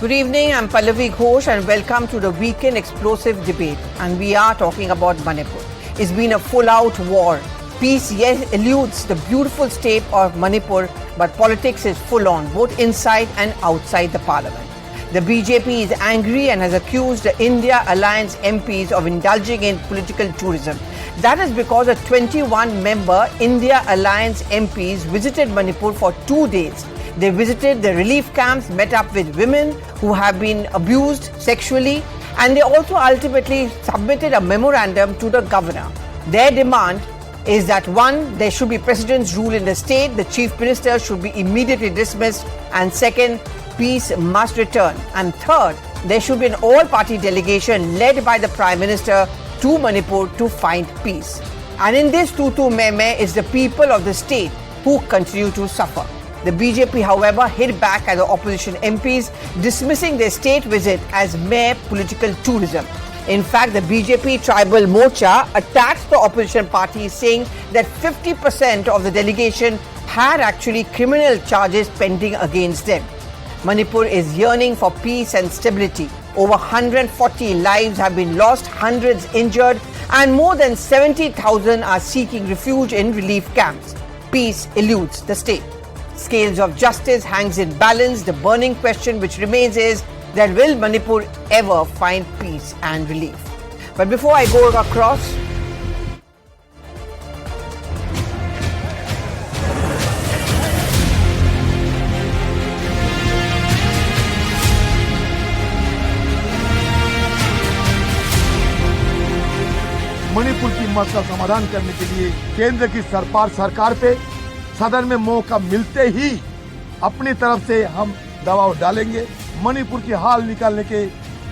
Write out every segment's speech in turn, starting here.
Good evening, I'm Pallavi Ghosh and welcome to the weekend explosive debate. And we are talking about Manipur. It's been a full-out war. Peace, yes, eludes the beautiful state of Manipur, but politics is full-on, both inside and outside the parliament. The BJP is angry and has accused the India Alliance MPs of indulging in political tourism. That is because a 21-member India Alliance MPs visited Manipur for 2 days. They visited the relief camps, met up with women who have been abused sexually, and they also ultimately submitted a memorandum to the governor. Their demand is that 1, there should be president's rule in the state, the chief minister should be immediately dismissed, and 2nd, peace must return. And 3rd, there should be an all-party delegation led by the Prime Minister to Manipur to find peace. And in this tutu meme is the people of the state who continue to suffer. The BJP, however, hit back at the opposition MPs, dismissing their state visit as mere political tourism. In fact, the BJP Tribal Morcha attacked the opposition party, saying that 50% of the delegation had actually criminal charges pending against them. Manipur is yearning for peace and stability. Over 140 lives have been lost, hundreds injured, and more than 70,000 are seeking refuge in relief camps. Peace eludes the state. Scales of justice hangs in balance. The burning question which remains is that will Manipur ever find peace and relief? But before I go across, Manipur की मसला समाधान करने के लिए केंद्र की सरकार पे सदन में मौका मिलते ही अपनी तरफ से हम दबाव डालेंगे। मणिपुर की हाल निकालने के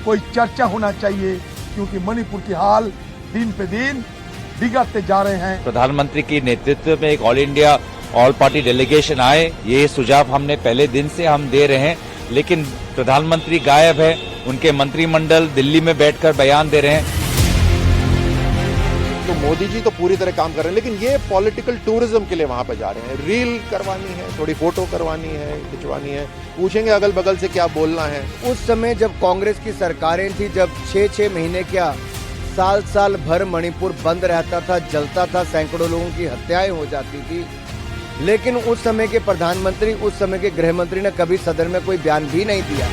कोई चर्चा होना चाहिए, क्योंकि मणिपुर की हाल दिन पे दिन बिगड़ते जा रहे हैं। प्रधानमंत्री के नेतृत्व में एक all India all party delegation आए, ये सुझाव हमने पहले दिन से हम दे रहे हैं, लेकिन प्रधानमंत्री गायब है। उनके मंत्रिमंडल दिल्ली में बैठकर बयान दे रहे हैं। तो मोदी जी तो पूरी तरह काम कर रहे हैं, लेकिन ये पॉलिटिकल टूरिज्म के लिए वहां पे जा रहे हैं। रील करवानी है, थोड़ी फोटो करवानी है, खिंचवानी है, पूछेंगे अगल बगल से क्या बोलना है। उस समय जब कांग्रेस की सरकारें थी, जब 6-6 महीने क्या साल भर मणिपुर बंद रहता था, जलता था, सैकड़ों लोगों की हत्याएं हो जाती थी, लेकिन उस समय के प्रधानमंत्री, उस समय के गृह मंत्री ने कभी सदन में कोई बयान भी नहीं दिया।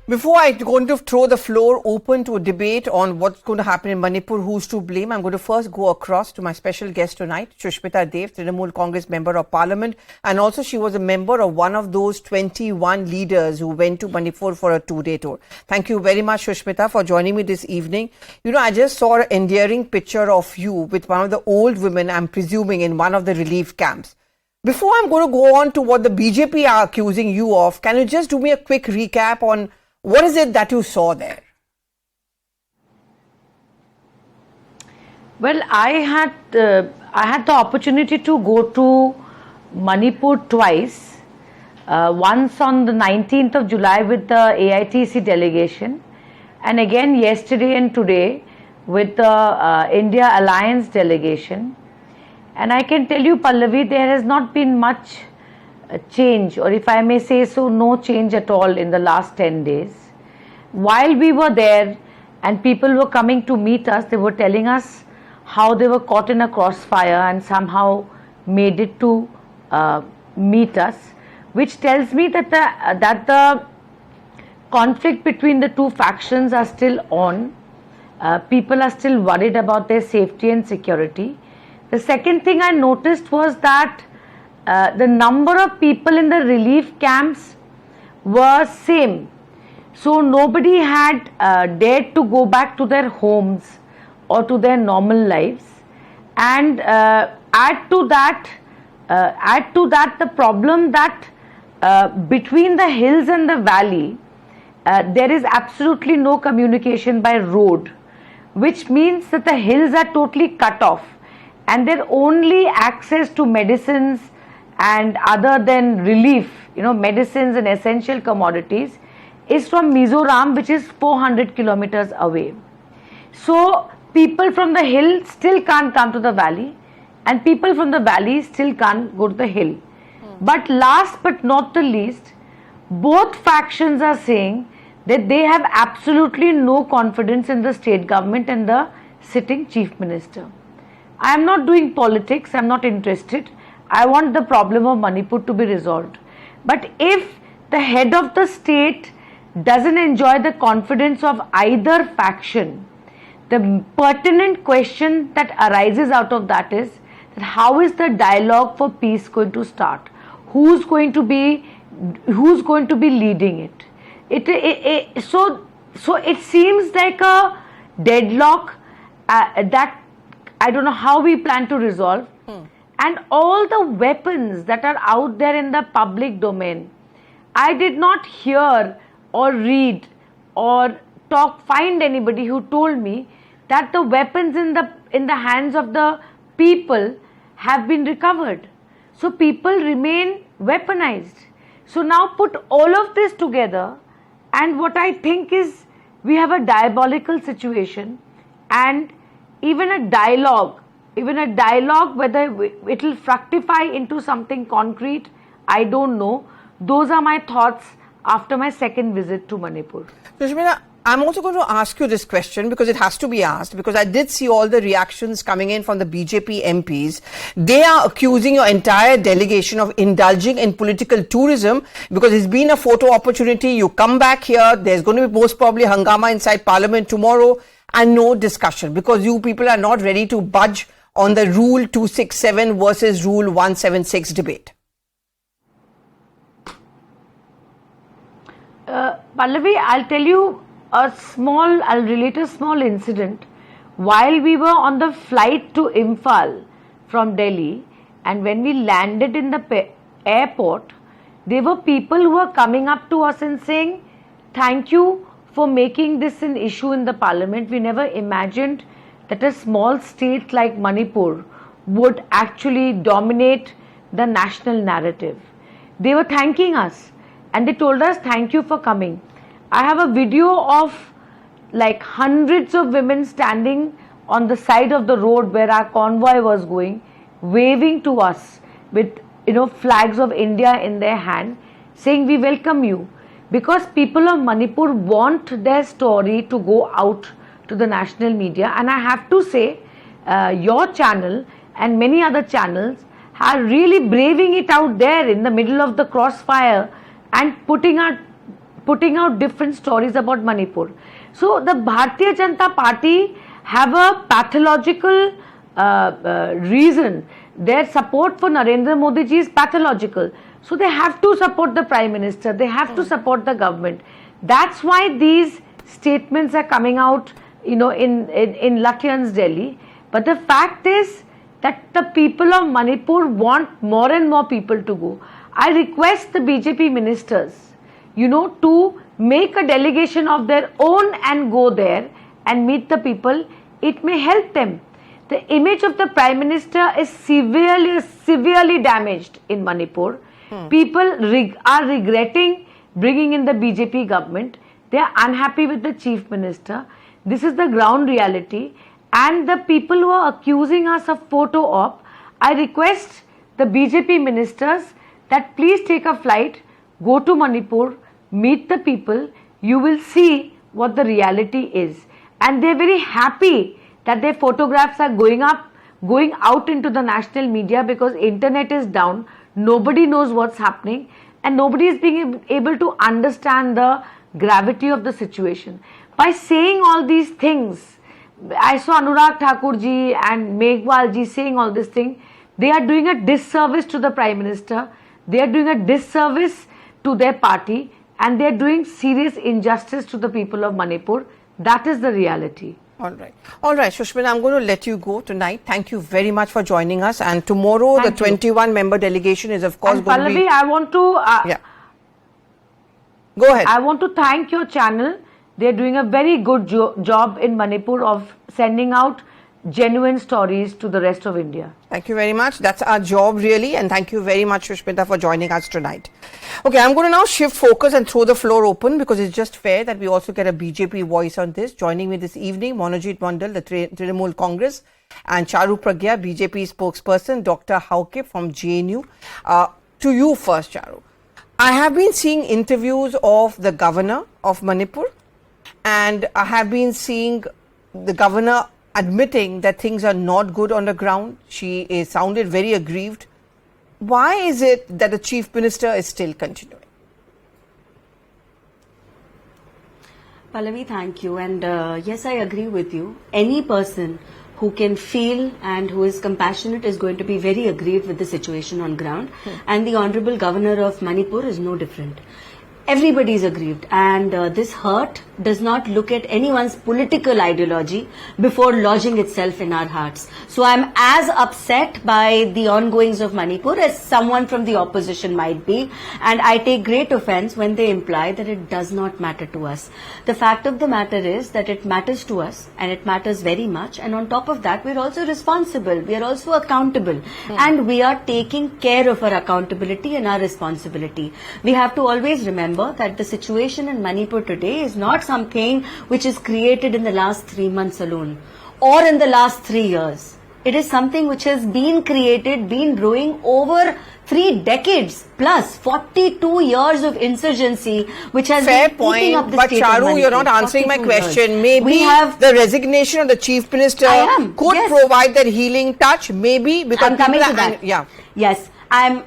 before I'm going to throw the floor open to a debate on what's going to happen in Manipur, who's to blame, I'm going to first go across to my special guest tonight, Sushmita Dev, Trinamool Congress Member of Parliament, and also she was a member of one of those 21 leaders who went to Manipur for a 2-day tour. Thank you very much, Sushmita, for joining me this evening. You know, I just saw an endearing picture of you with one of the old women, I'm presuming, in one of the relief camps. Before I'm going to go on to what the BJP are accusing you of, can you just do me a quick recap on what is it that you saw there? Well, I had the opportunity to go to Manipur twice. Once on the 19th of July with the AITC delegation, and again yesterday and today with the India Alliance delegation. And I can tell you, Pallavi, there has not been much change, or if I may say so, no change at all in the last 10 days. While we were there and people were coming to meet us, they were telling us how they were caught in a crossfire and somehow made it to meet us, which tells me that the conflict between the two factions are still on. People are still worried about their safety and security. The second thing I noticed was that the number of people in the relief camps were same. So nobody had dared to go back to their homes or to their normal lives. And add to that the problem that between the hills and the valley, there is absolutely no communication by road. which means that the hills are totally cut off and their only access to medicines and other than relief, medicines and essential commodities is from Mizoram, which is 400 kilometers away. So people from the hill still can't come to the valley and people from the valley still can't go to the hill. But last but not the least, both factions are saying that they have absolutely no confidence in the state government and the sitting chief minister. I am not doing politics, I am not interested. I want the problem of Manipur to be resolved. But if the head of the state doesn't enjoy the confidence of either faction, the pertinent question that arises out of that is that how is the dialogue for peace going to start? Who's going to be leading it? So it seems like a deadlock that I don't know how we plan to resolve. And all the weapons that are out there in the public domain, I did not hear or read or find anybody who told me that the weapons in the hands of the people have been recovered. So people remain weaponized. So now put all of this together, and what I think is we have a diabolical situation, and even a dialogue, whether it will fructify into something concrete, I don't know. Those are my thoughts after my second visit to Manipur. Sushmita, I'm also going to ask you this question because it has to be asked, because I did see all the reactions coming in from the BJP MPs. They are accusing your entire delegation of indulging in political tourism because it's been a photo opportunity. You come back here, there's going to be most probably hangama inside Parliament tomorrow and no discussion because you people are not ready to budge on the Rule 267 versus Rule 176 debate. Pallavi, I'll relate a small incident. While we were on the flight to Imphal from Delhi, and when we landed in the airport, there were people who were coming up to us and saying, thank you for making this an issue in the parliament. We never imagined that a small state like Manipur would actually dominate the national narrative. They were thanking us and they told us, thank you for coming. I have a video of like hundreds of women standing on the side of the road where our convoy was going, waving to us with flags of India in their hand, saying we welcome you, because people of Manipur want their story to go out to the national media. And I have to say, your channel and many other channels are really braving it out there in the middle of the crossfire and putting out different stories about Manipur. So the Bharatiya Janata Party have a pathological reason. Their support for Narendra Modi ji is pathological. So they have to support the Prime Minister. They have to support the government. That's why these statements are coming out, in Lutyens, Delhi. But the fact is that the people of Manipur want more and more people to go. I request the BJP ministers, to make a delegation of their own and go there and meet the people. It may help them. The image of the Prime Minister is severely damaged in Manipur. People are regretting bringing in the BJP government. They are unhappy with the Chief Minister. This is the ground reality. And the people who are accusing us of photo op, I request the BJP ministers that please take a flight, go to Manipur, meet the people. You will see what the reality is. And they are very happy that their photographs are going out into the national media, because internet is down. Nobody knows what's happening and nobody is being able to understand the gravity of the situation. By saying all these things, I saw Anurag Thakur ji and Meghwal ji saying all this thing. They are doing a disservice to the Prime Minister. They are doing a disservice to their party, and they are doing serious injustice to the people of Manipur. That is the reality. All right, Sushmita, I'm going to let you go tonight. Thank you very much for joining us. And tomorrow, the 21-member delegation is, of course, going to be... I want to... Go ahead. I want to thank your channel They're doing a very good job in Manipur of sending out genuine stories to the rest of India. Thank you very much. That's our job, really. And thank you very much, Sushmita, for joining us tonight. Okay, I'm going to now shift focus and throw the floor open because it's just fair that we also get a BJP voice on this. Joining me this evening, Manojit Mandal, the Trinamool Congress, and Charu Pragya, BJP spokesperson, Dr. Hauke from JNU. To you first, Charu. I have been seeing interviews of the governor of Manipur, and I have been seeing the governor admitting that things are not good on the ground. She sounded very aggrieved. Why is it that the chief minister is still continuing? Pallavi, thank you. And yes, I agree with you. Any person who can feel and who is compassionate is going to be very aggrieved with the situation on ground. And the Honorable Governor of Manipur is no different. Everybody is aggrieved, and this hurt does not look at anyone's political ideology before lodging itself in our hearts. So I'm as upset by the ongoings of Manipur as someone from the opposition might be, and I take great offense when they imply that it does not matter to us. The fact of the matter is that it matters to us, and it matters very much, and on top of that, we're also responsible, we are also accountable, and we are taking care of our accountability and our responsibility. We have to always remember that the situation in Manipur today is not something which is created in the last 3 months alone or in the last 3 years. It is something which has been created, been brewing over 3 decades plus 42 years of insurgency which has Fair been point, keeping up the but state of Charu, Manipur. you're not answering my 42 years. question. Maybe we have the resignation of the chief minister could yes. provide that healing touch. Maybe because I'm coming people to that. Yeah. Yes, I'm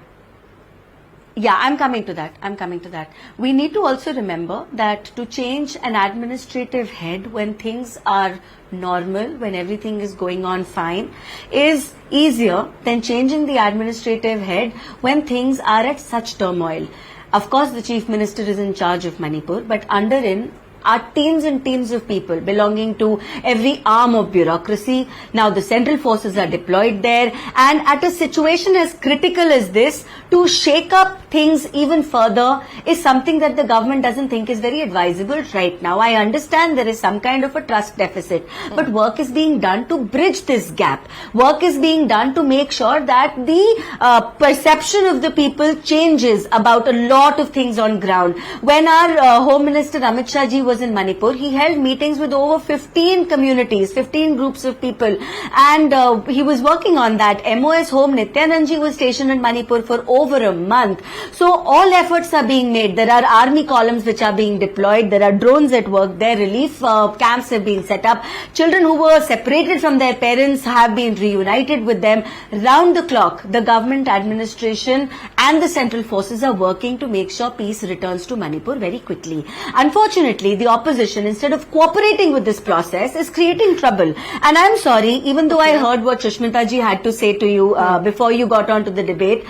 coming to that. We need to also remember that to change an administrative head when things are normal, when everything is going on fine, is easier than changing the administrative head when things are at such turmoil. Of course, the chief minister is in charge of Manipur, but under him are teams and teams of people belonging to every arm of bureaucracy. Now the central forces are deployed there, and at a situation as critical as this, to shake up things even further is something that the government doesn't think is very advisable right now. I understand there is some kind of a trust deficit, but work is being done to bridge this gap. Work is being done to make sure that the perception of the people changes about a lot of things on ground. When our Home Minister Amit Shah ji was in Manipur, he held meetings with over 15 communities, 15 groups of people, and he was working on that. MOS Home Nityanand ji was stationed in Manipur for over a month. So all efforts are being made. There are army columns which are being deployed. There are drones at work. There relief camps have been set up. Children who were separated from their parents have been reunited with them. Round the clock, the government administration and the central forces are working to make sure peace returns to Manipur very quickly. Unfortunately, the opposition, instead of cooperating with this process, is creating trouble. And I'm sorry, even though I heard what Sushmita ji had to say to you before you got on to the debate,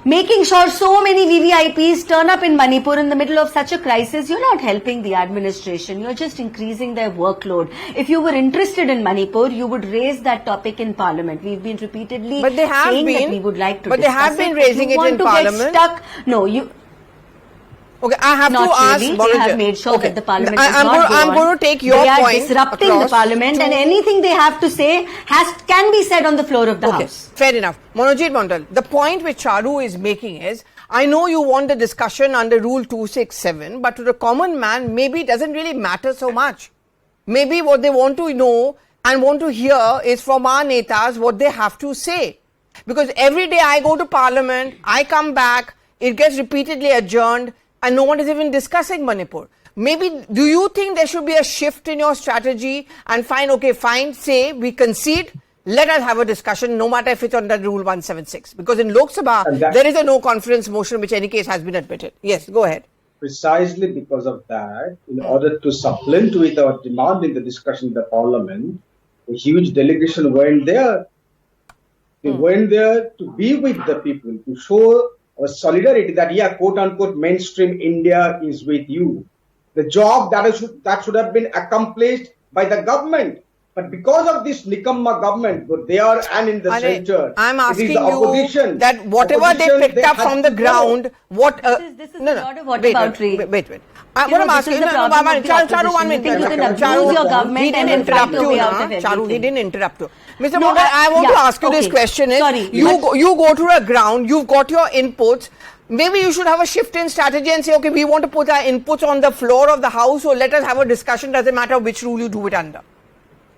making sure so many VVIPs turn up in Manipur in the middle of such a crisis, you're not helping the administration. You're just increasing their workload. If you were interested in Manipur, you would raise that topic in Parliament. We've been repeatedly saying that we would like to discuss it. But they have been raising it in Parliament. No, you... Okay, I have not to ask. Really. They have made sure that the Parliament is I'm going to take your point. They are disrupting the Parliament, and anything they have to say can be said on the floor of the House. Fair enough. Manojit Mandal, the point which Charu is making is, I know you want the discussion under Rule 267, but to the common man, maybe it doesn't really matter so much. Maybe what they want to know and want to hear is from our netas what they have to say. Because every day I go to Parliament, I come back, it gets repeatedly adjourned, and no one is even discussing Manipur. Maybe, do you think there should be a shift in your strategy and say we concede, let us have a discussion, no matter if it's under Rule 176. Because in Lok Sabha, there is a no confidence motion, which in any case has been admitted. Yes, go ahead. Precisely because of that, in order to supplement with our demand in the discussion in the Parliament, a huge delegation went there. They went there to be with the people, to show a solidarity that, quote unquote, mainstream India is with you. The job that should have been accomplished by the government. But because of this Nikamma government, both there and in the center, I'm it is asking the you opposition, that whatever they picked up from the ground, what? This is a lot of whataboutery. Wait. You What know, I'm this is asking, the problem of the Charu, 1 opposition. You minute. think you can Charu, abuse your government he didn't and try interrupt to you, way out na? of Charu, he everything. didn't interrupt you. Mr. No, Mondal, I want to ask you this okay. question is, Sorry, you go to a ground, you've got your inputs, maybe you should have a shift in strategy and say, okay, we want to put our inputs on the floor of the house, so let us have a discussion, doesn't matter which rule you do it under.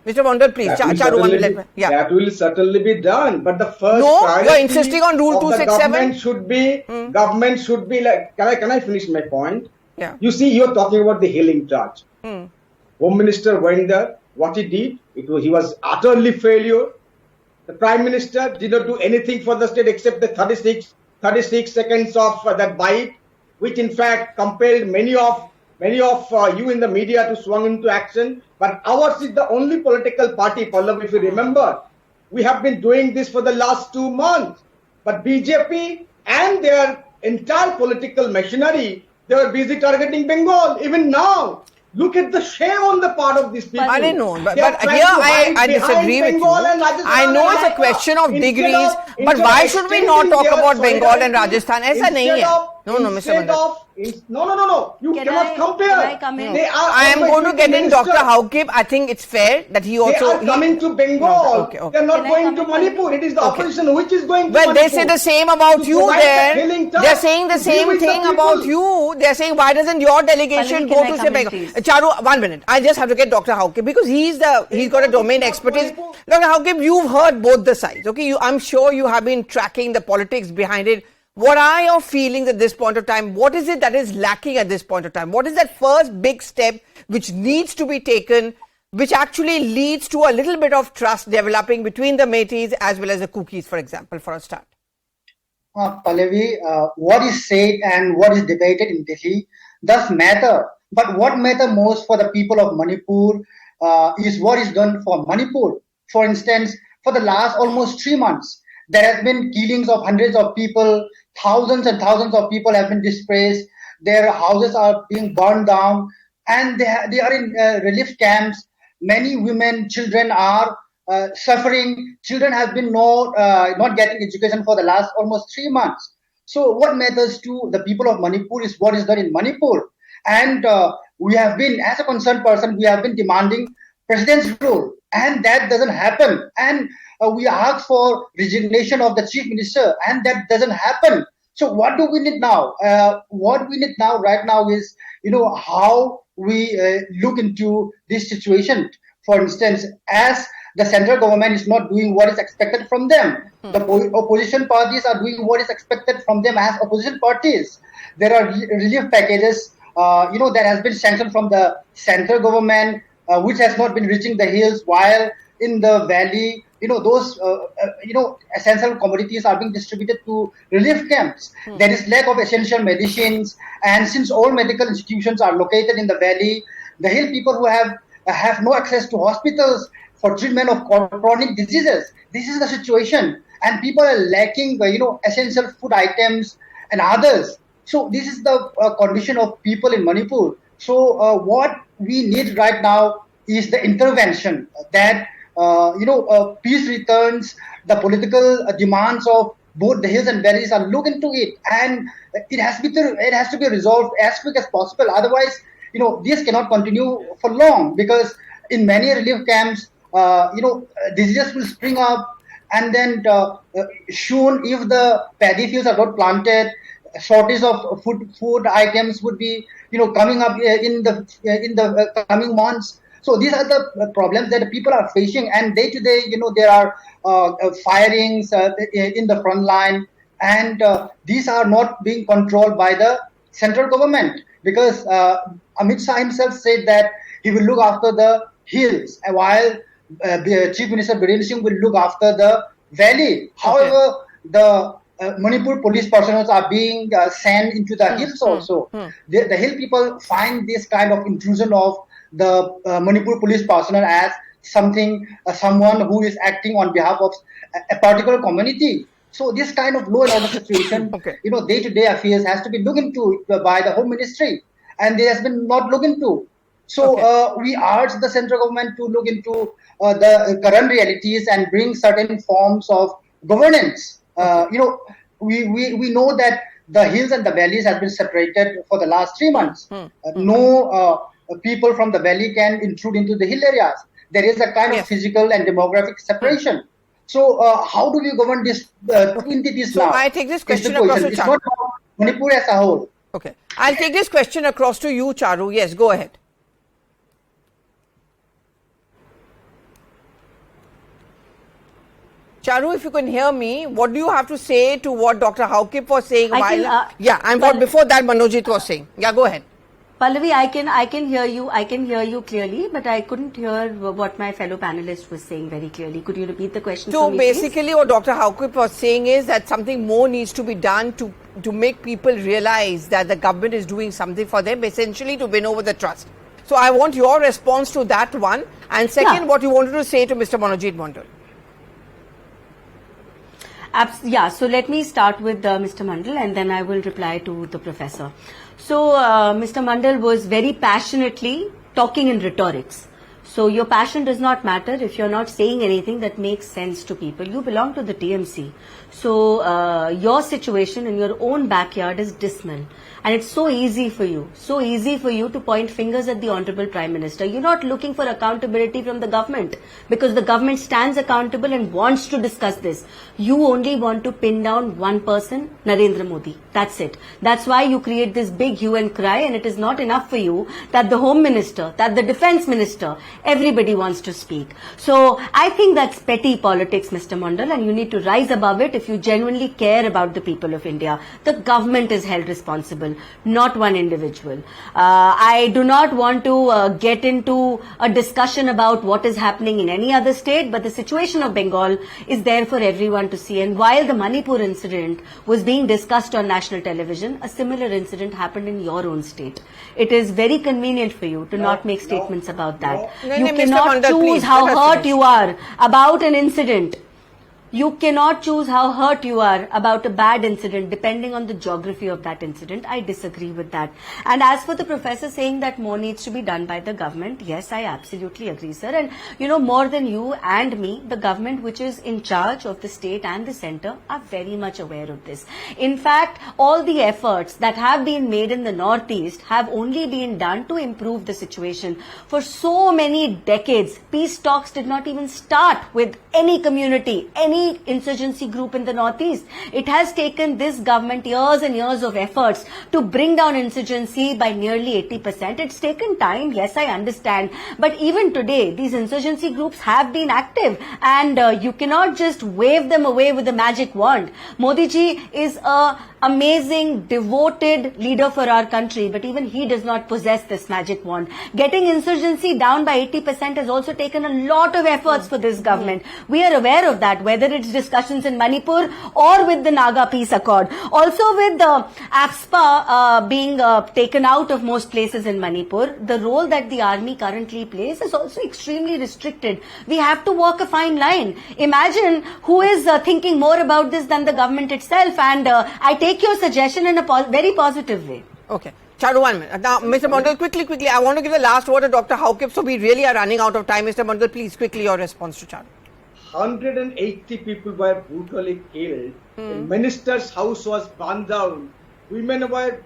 Mr. Mondal, please. That will certainly be done. But the first No, priority you're insisting on Rule of the 267? government should be like, can I finish my point? Yeah. You see, you're talking about the healing touch. Home Minister went there. What he did, he was utterly failure. The Prime Minister did not do anything for the state except the 36 seconds of that bite, which in fact compelled many of you in the media to swung into action. But ours is the only political party, Pallav, if you remember. We have been doing this for the last 2 months. But BJP and their entire political machinery, they were busy targeting Bengal. Even now, look at the shame on the part of these people. I don't know, but They are here trying to hide I disagree with behind you. Bengal and Rajasthan I know and it's a question of instead degrees, of- but instead why of should we not extending talk their about Bengal and solidarity, Rajasthan? ऐसा नहीं है. No, Mr. Mondal. No. You Can cannot I- compare. can I come in? They are I am always going to with get the in minister. Dr. Haukip. I think it's fair that he They also... are coming to Bengal. Okay. They are not Can I going come to in? Manipur. It is the Okay. opposition which is going to Well, Manipur. they say the same about To you provide there. the healing touch, They're saying the to be same with the thing people. about you. They're saying, why doesn't your delegation Pallavi, go can I to come say in, Bengal? please? Charu, 1 minute. I just have to get Dr. Haukip because he's got a domain expertise. Dr. Haukip, you've heard both the sides. Okay, I'm sure you have been tracking the politics behind it. What are your feelings at this point of time? What is it that is lacking at this point of time? What is that first big step which needs to be taken, which actually leads to a little bit of trust developing between the Meiteis as well as the Kukis, for example, for a start? Pallavi, what is said and what is debated in Delhi does matter. But what matters most for the people of Manipur is what is done for Manipur. For instance, for the last almost 3 months, there has been killings of hundreds of people, thousands and thousands of people have been displaced, their houses are being burned down, and they are in relief camps. Many women, children are suffering. Children have been not getting education for the last almost 3 months. So what matters to the people of Manipur is what is done in Manipur. And we have been, as a concerned person, we have been demanding president's rule, and that doesn't happen. And we ask for resignation of the chief minister, and that doesn't happen. So what do we need now? What we need now, right now, is how we look into this situation. For instance, as the central government is not doing what is expected from them, the opposition parties are doing what is expected from them as opposition parties. There are relief packages, that has been sanctioned from the central government, which has not been reaching the hills, while in the valley, those essential commodities are being distributed to relief camps. There is lack of essential medicines, and since all medical institutions are located in the valley, the hill people who have no access to hospitals for treatment of chronic diseases. This is the situation, and people are lacking essential food items and others. So this is the condition of people in Manipur. So what we need right now is the intervention that peace returns, the political demands of both the hills and valleys are look into it, and it has to be resolved as quick as possible. Otherwise, this cannot continue for long, because in many relief camps, diseases will spring up, and then soon, if the paddy fields are not planted, shortage of food items would be coming up in the coming months. So these are the problems that the people are facing, and day to day, there are firings in the front line, and these are not being controlled by the central government, because Amit Shah himself said that he will look after the hills, while the Chief Minister Biren Singh will look after the valley. However, the Manipur police personnel are being sent into the hills also. The hill people find this kind of intrusion of the Manipur police personnel as someone who is acting on behalf of a particular community. So this kind of law and order situation, day-to-day affairs has to be looked into by the Home Ministry, and there has been not looked into. So Okay. we urge the central government to look into the current realities and bring certain forms of governance. We know that the hills and the valleys have been separated for the last 3 months. No people from the valley can intrude into the hill areas. There is a kind of Yes. physical and demographic separation. So how do we govern these two entities So now? I take this Is the question across to It's Charu. not about Manipur as a whole. Okay. I'll take this question across to you, Charu. Yes, go ahead. Charu, if you can hear me, what do you have to say to what Dr. Haukip was saying I while... can, yeah, and what before that Manojit was saying. Yeah, go ahead. Pallavi, I can hear you. I can hear you clearly, but I couldn't hear what my fellow panelist was saying very clearly. Could you repeat the question So for me, please? basically what Dr. Haukip was saying is that something more needs to be done to make people realize that the government is doing something for them, essentially to win over the trust. So I want your response to that one. And second, Yeah. what you wanted to say to Mr. Manojit Mondal. Yeah, so let me start with Mr. Mandal and then I will reply to the professor. So Mr. Mandal was very passionately talking in rhetorics. So your passion does not matter if you're not saying anything that makes sense to people. You belong to the TMC. So your situation in your own backyard is dismal. And it's so easy for you to point fingers at the Honorable Prime Minister. You're not looking for accountability from the government because the government stands accountable and wants to discuss this. You only want to pin down one person, Narendra Modi. That's it. That's why you create this big hue and cry, and it is not enough for you that the Home Minister, that the Defence Minister, everybody wants to speak. So I think that's petty politics, Mr. Mondal, and you need to rise above it if you genuinely care about the people of India. The government is held responsible, not one individual. I do not want to get into a discussion about what is happening in any other state, but the situation of Bengal is there for everyone to see. And while the Manipur incident was being discussed on national television, a similar incident happened in your own state. It is very convenient for you to not make statements about that. You Mr. cannot Mondal, choose please, how let us hurt finish. you are about an incident. You cannot choose how hurt you are about a bad incident depending on the geography of that incident. I disagree with that. And as for the professor saying that more needs to be done by the government, yes, I absolutely agree, sir. And you know, more than you and me, the government which is in charge of the state and the center are very much aware of this. In fact, all the efforts that have been made in the Northeast have only been done to improve the situation. For so many decades, peace talks did not even start with any community, any insurgency group in the Northeast. It has taken this government years and years of efforts to bring down insurgency by nearly 80%. It's taken time, yes, I understand. But even today, these insurgency groups have been active, and you cannot just wave them away with a magic wand. Modi ji is a amazing, devoted leader for our country, but even he does not possess this magic wand. Getting insurgency down by 80% has also taken a lot of efforts for this government. We are aware of that, whether it's discussions in Manipur or with the Naga Peace Accord. Also with the AFSPA being taken out of most places in Manipur, the role that the army currently plays is also extremely restricted. We have to walk a fine line. Imagine who is thinking more about this than the government itself, and I take your suggestion in a very positive way. Okay. Charu, 1 minute. Now, Mr. Mondal, quickly, I want to give the last word to Dr. Haukip, so we really are running out of time. Mr. Mondal, please, quickly your response to Charu. 180 people were brutally killed. The minister's house was burned down. Women were,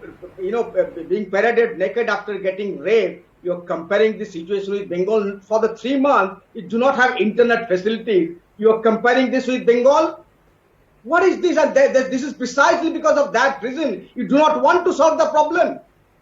being paraded naked after getting raped. You're comparing this situation with Bengal. For the 3 months, you do not have internet facilities. You're comparing this with Bengal? What is this? And this is precisely because of that reason. You do not want to solve the problem.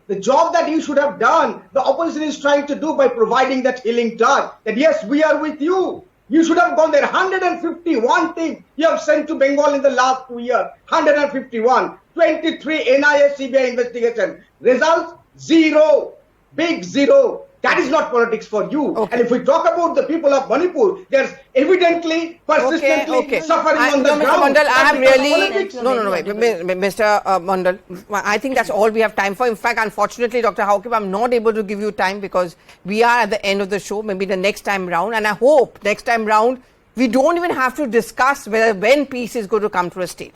The job that you should have done, the opposition is trying to do by providing that healing touch. That yes, we are with you. You should have gone there. 151 things you have sent to Bengal in the last 2 years. 151. 23 NIA CBI investigation. Results? Zero. Big zero. That is not politics for you. Okay. And if we talk about the people of Manipur, there's evidently, persistently suffering on the Mr. ground. Mondal, I have Because really... politics- No, wait. Mr. Mondal, I think that's all we have time for. In fact, unfortunately, Dr. Haukip, I'm not able to give you time because we are at the end of the show, maybe the next time round. And I hope next time round, we don't even have to discuss when peace is going to come to a state.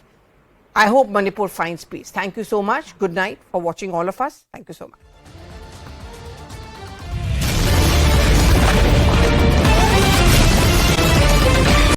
I hope Manipur finds peace. Thank you so much. Good night for watching all of us. Thank you so much.